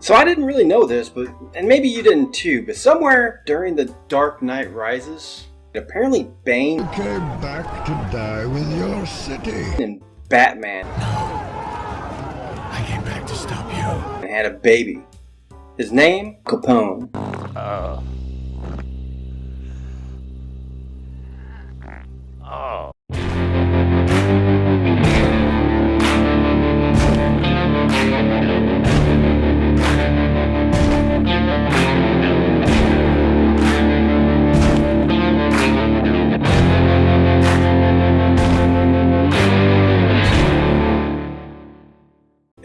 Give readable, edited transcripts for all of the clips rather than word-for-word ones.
So I didn't really know this, and maybe you didn't too, but somewhere during The Dark Knight Rises, apparently Bane came back to die with your city. And Batman I came back to stop you. and had a baby. His name, Capone.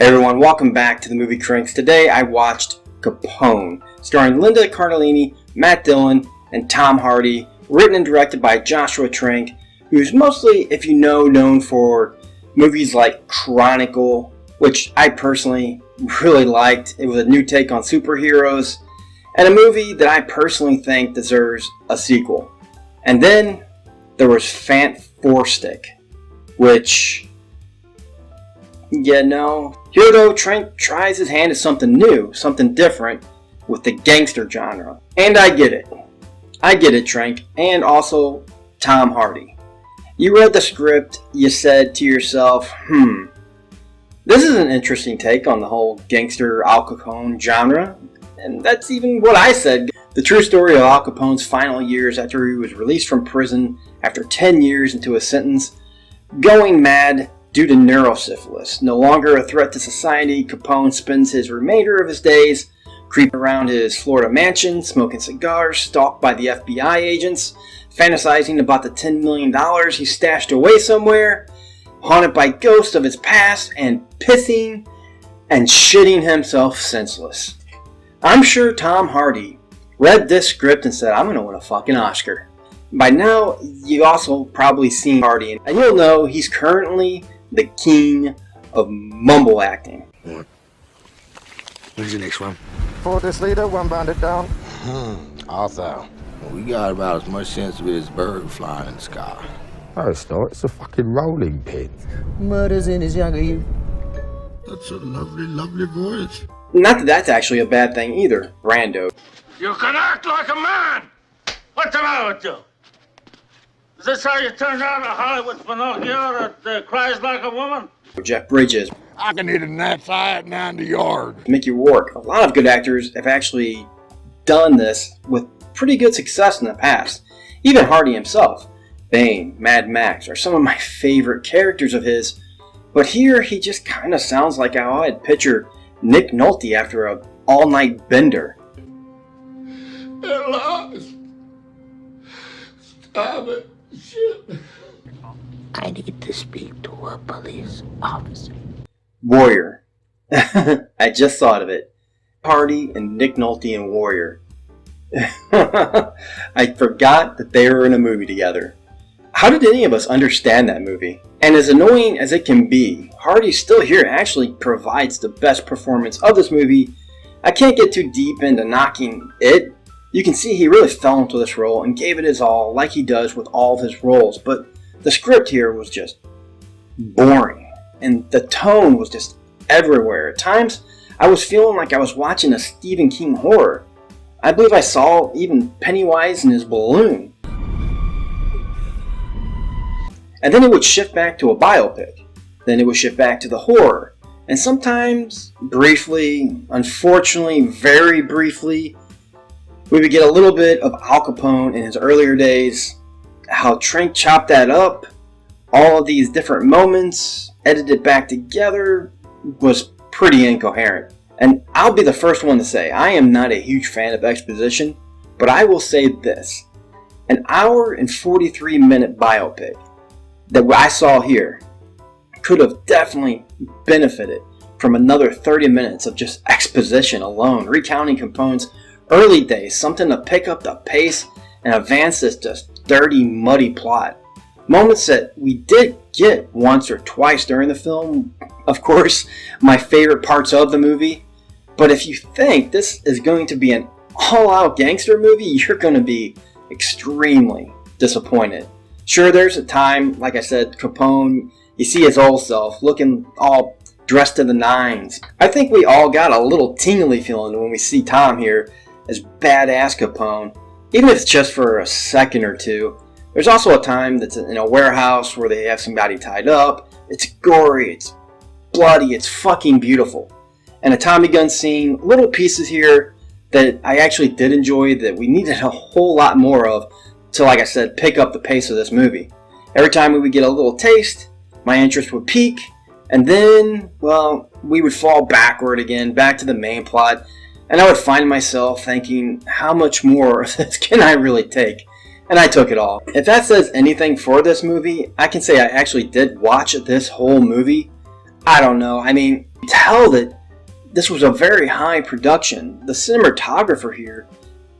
Everyone, welcome back to the Movie Cranks. Today I watched Capone, starring Linda Cardellini, Matt Dillon, and Tom Hardy, written and directed by Josh Trank, who's mostly, if you know, known for movies like Chronicle, which I personally really liked. It was a new take on superheroes, and a movie that I personally think deserves a sequel. And then there was Fant Four Stick, which, here though, Trank tries his hand at something new, something different, with the gangster genre. And I get it, Trank, and also Tom Hardy. You read the script, you said to yourself, this is an interesting take on the whole gangster Al Capone genre. And that's even what I said. The true story of Al Capone's final years after he was released from prison after 10 years into a sentence, going mad due to neurosyphilis. No longer a threat to society, Capone spends his remainder of his days creeping around his Florida mansion, smoking cigars, stalked by the FBI agents, fantasizing about the $10 million he stashed away somewhere, haunted by ghosts of his past, and pissing and shitting himself senseless. I'm sure Tom Hardy read this script and said, I'm going to win a fucking Oscar. By now, you also probably seen Hardy, and you'll know he's currently the king of mumble acting. What? When's the next one? For this leader, one bandit down. Also, we got about as much sense as this bird flying in the sky. Oh, it's not. It's a fucking rolling pin. Murder's in his younger youth. That's a lovely, lovely voice. Not that that's actually a bad thing either, Brando. You can act like a man! What's the matter with you? Is this how you turn down a Hollywood Pinocchio that cries like a woman? Jeff Bridges, I can hit a gnat's eye at 90 yards. Mickey Rourke. A lot of good actors have actually done this with pretty good success in the past. Even Hardy himself. Bane, Mad Max are some of my favorite characters of his, but here he just kind of sounds like how I'd picture Nick Nolte after a all-night bender. They're lost. Stop it. Shit. I need to speak to a police officer. Warrior. I just thought of it. Hardy and Nick Nolte in Warrior. I forgot that they were in a movie together. How did any of us understand that movie? And as annoying as it can be, Hardy still here actually provides the best performance of this movie. I can't get too deep into knocking it. You can see he really fell into this role and gave it his all, like he does with all of his roles, but the script here was just boring, and the tone was just everywhere. At times, I was feeling like I was watching a Stephen King horror. I believe I saw even Pennywise in his balloon. And then it would shift back to a biopic. Then it would shift back to the horror. And sometimes, briefly, unfortunately, very briefly, we would get a little bit of Al Capone in his earlier days. How Trank chopped that up, all of these different moments, edited back together, was pretty incoherent. And I'll be the first one to say, I am not a huge fan of exposition, but I will say this. An hour and 43-minute biopic that I saw here could have definitely benefited from another 30 minutes of just exposition alone, recounting Capone's early days, something to pick up the pace and advance this just dirty, muddy plot. Moments that we did get once or twice during the film, of course, my favorite parts of the movie. But if you think this is going to be an all-out gangster movie, you're going to be extremely disappointed. Sure, there's a time, like I said, Capone, you see his old self looking all dressed to the nines. I think we all got a little tingly feeling when we see Tom here as badass Capone, even if it's just for a second or two. There's also a time that's in a warehouse where they have somebody tied up. It's gory, it's bloody, it's fucking beautiful. And a Tommy gun scene, little pieces here that I actually did enjoy that we needed a whole lot more of to, like I said, pick up the pace of this movie. Every time we would get a little taste, my interest would peak, and then, well, we would fall backward again, back to the main plot, and I would find myself thinking, how much more of this can I really take? And I took it all. If that says anything for this movie, I can say I actually did watch this whole movie. I don't know, I mean, tell that this was a very high production. The cinematographer here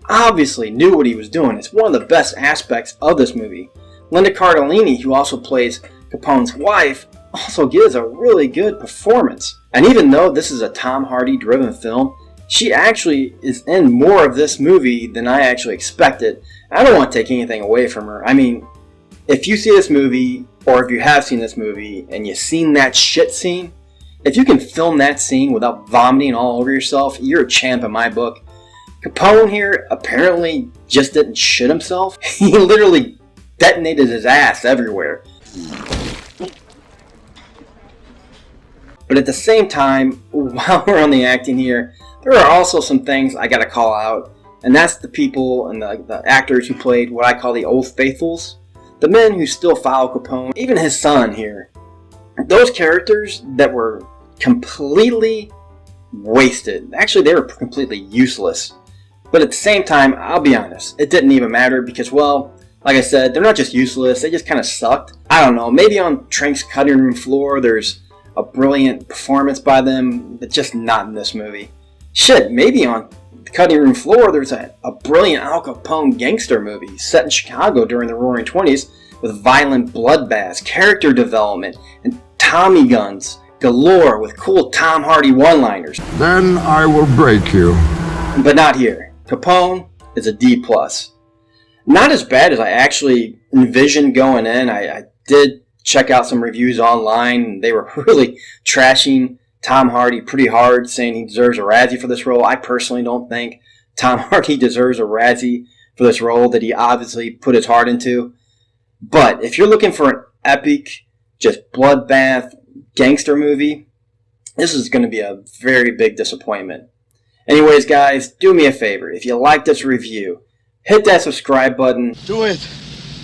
obviously knew what he was doing. It's one of the best aspects of this movie. Linda Cardellini, who also plays Capone's wife, also gives a really good performance. And even though this is a Tom Hardy driven film, she actually is in more of this movie than I actually expected. I don't want to take anything away from her. I mean, if you see this movie, or if you have seen this movie, and you've seen that shit scene, if you can film that scene without vomiting all over yourself, you're a champ in my book. Capone here apparently just didn't shit himself. He literally detonated his ass everywhere. But at the same time, while we're on the acting here, there are also some things I gotta call out, and that's the people and the actors who played what I call the Old Faithfuls, the men who still follow Capone, even his son here. Those characters that were completely wasted. Actually, they were completely useless. But at the same time, I'll be honest, it didn't even matter because, well, like I said, they're not just useless, they just kind of sucked. I don't know, maybe on Trank's cutting room floor there's a brilliant performance by them, but just not in this movie. Shit, maybe on the cutting room floor there's a brilliant Al Capone gangster movie set in Chicago during the Roaring 20s with violent bloodbaths, character development, and Tommy guns galore with cool Tom Hardy one-liners. Then I will break you. But not here. Capone is a D+. Not as bad as I actually envisioned going in. I did check out some reviews online. They were really trashing Tom Hardy pretty hard, saying he deserves a Razzie for this role. I personally don't think Tom Hardy deserves a Razzie for this role that he obviously put his heart into. But if you're looking for an epic, just bloodbath gangster movie, this is going to be a very big disappointment. Anyways, guys, do me a favor. If you like this review, hit that subscribe button. Do it!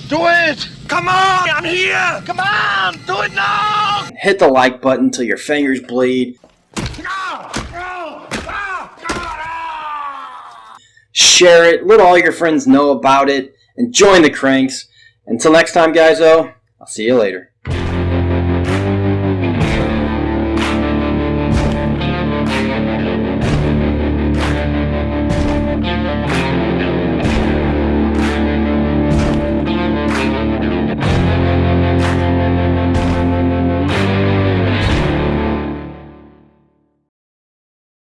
Do it! Come on! I'm here! Come on! Do it now! Hit the like button till your fingers bleed. Share it, let all your friends know about it, and join the cranks. Until next time, guys, I'll see you later.